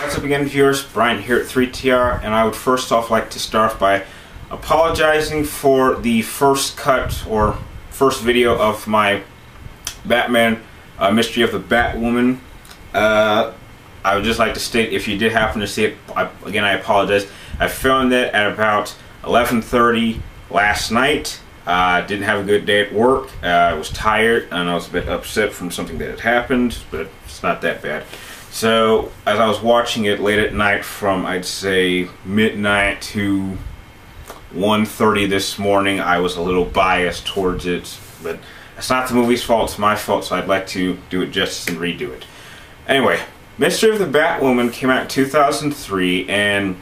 What's up again, viewers? Brian here at 3TR, and I would first off like to start by apologizing for the first cut or first video of my Batman Mystery of the Batwoman. I would just like to state, if you did happen to see it, again I apologize. I filmed it at about 11:30 last night. Didn't have a good day at work. I was tired and I was a bit upset from something that had happened, but it's not that bad. So as I was watching it late at night from, I'd say, midnight to 1:30 this morning, I was a little biased towards it, but it's not the movie's fault, it's my fault, so I'd like to do it justice and redo it. Anyway, Mystery of the Batwoman came out in 2003, and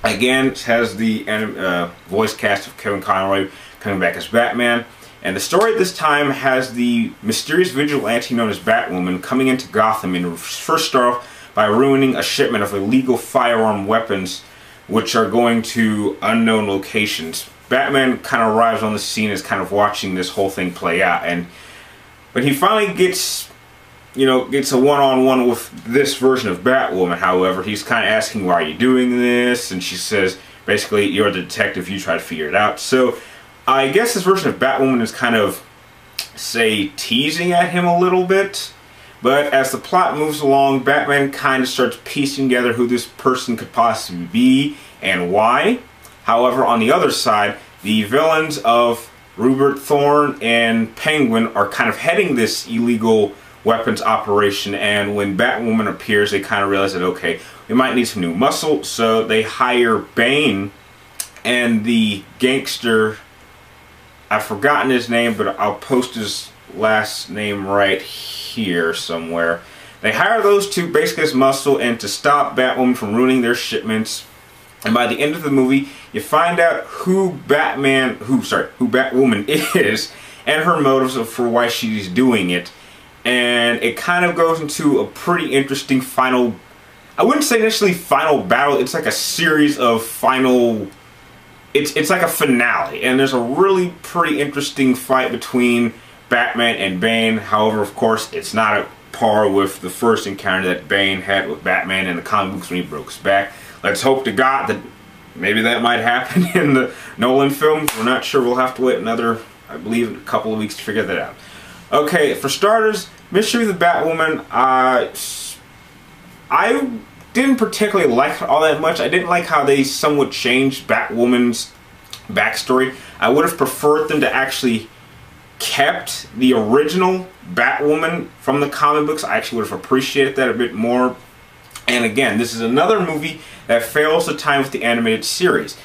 again it has the voice cast of Kevin Conroy coming back as Batman. And the story at this time has the mysterious vigilante known as Batwoman coming into Gotham and first start off by ruining a shipment of illegal firearm weapons which are going to unknown locations. Batman kind of arrives on the scene as kind of watching this whole thing play out, and when he finally gets a one-on-one with this version of Batwoman, however, he's kind of asking, why are you doing this? And she says, basically, you're the detective, you try to figure it out. So I guess this version of Batwoman is kind of, say, teasing at him a little bit. But as the plot moves along, Batman kind of starts piecing together who this person could possibly be and why. However, on the other side, the villains of Rupert Thorne and Penguin are kind of heading this illegal weapons operation, and when Batwoman appears, they kind of realize that, okay, we might need some new muscle, so they hire Bane and the gangster, I've forgotten his name, but I'll post his last name right here somewhere. They hire those two basically as muscle and to stop Batwoman from ruining their shipments. And by the end of the movie, you find out who Batwoman is and her motives for why she's doing it. And it kind of goes into a pretty interesting final, I wouldn't say initially final battle, it's like a series of final, it's like a finale, and there's a really pretty interesting fight between Batman and Bane. However, of course, it's not at par with the first encounter that Bane had with Batman in the comic books when he broke his back. Let's hope to God that maybe that might happen in the Nolan films. We're not sure. We'll have to wait another, I believe, a couple of weeks to figure that out. Okay, for starters, Mystery of the Batwoman, I didn't particularly like it all that much. I didn't like how they somewhat changed Batwoman's backstory. I would have preferred them to actually kept the original Batwoman from the comic books. I actually would have appreciated that a bit more. And again, this is another movie that fails to time with the animated series.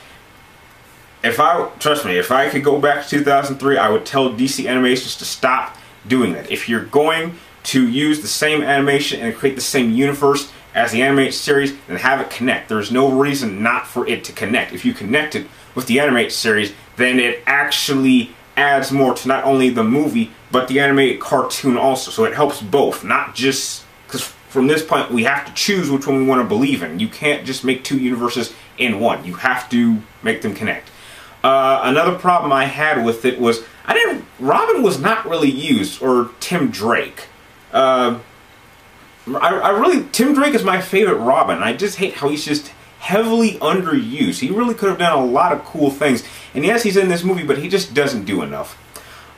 Trust me, if I could go back to 2003, I would tell DC Animations to stop doing that. If you're going to use the same animation and create the same universe as the animated series, then have it connect. There's no reason not for it to connect. If you connect it with the animated series, then it actually adds more to not only the movie, but the animated cartoon also. So it helps both, not just, because from this point we have to choose which one we want to believe in. You can't just make two universes in one. You have to make them connect. Another problem I had with it was, Robin was not really used, or Tim Drake. Tim Drake is my favorite Robin. I just hate how he's just heavily underused. He really could have done a lot of cool things. And yes, he's in this movie, but he just doesn't do enough.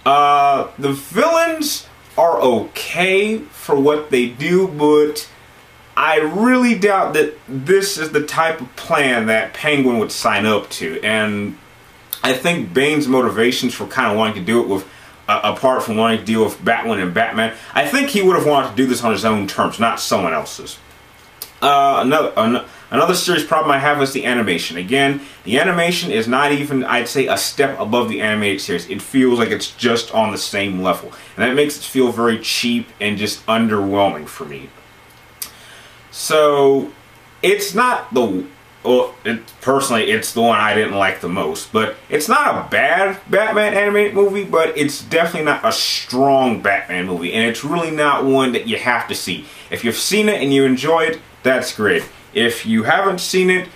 The villains are okay for what they do, but I really doubt that this is the type of plan that Penguin would sign up to. And I think Bane's motivations for kind of wanting to do it with, apart from wanting to deal with Batwoman and Batman, I think he would have wanted to do this on his own terms, not someone else's. Another serious problem I have is the animation. Again, the animation is not even, I'd say, a step above the animated series. It feels like it's just on the same level. And that makes it feel very cheap and just underwhelming for me. So, it's not the... Well, personally, it's the one I didn't like the most. But it's not a bad Batman animated movie, but it's definitely not a strong Batman movie. And it's really not one that you have to see. If you've seen it and you enjoy it, that's great. If you haven't seen it,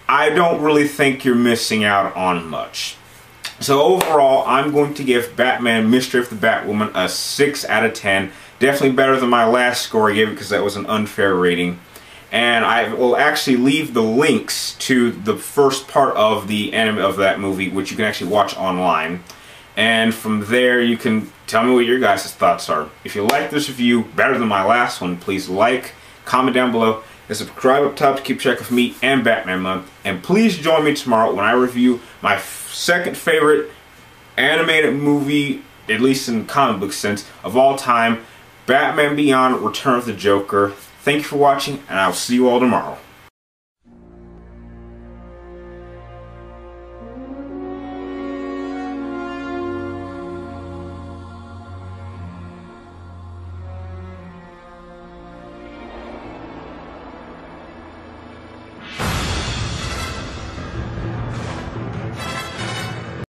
I don't really think you're missing out on much. So overall, I'm going to give Batman Mystery of the Batwoman a 6 out of 10. Definitely better than my last score I gave it, because that was an unfair rating. and I will actually leave the links to the first part of the anime of that movie, which you can actually watch online. And from there, you can tell me what your guys' thoughts are. If you like this review better than my last one, please like, comment down below, and subscribe up top to keep track of me and Batman Month. And please join me tomorrow when I review my second favorite animated movie, at least in comic book sense, of all time, Batman Beyond: Return of the Joker. Thank you for watching, and I'll see you all tomorrow.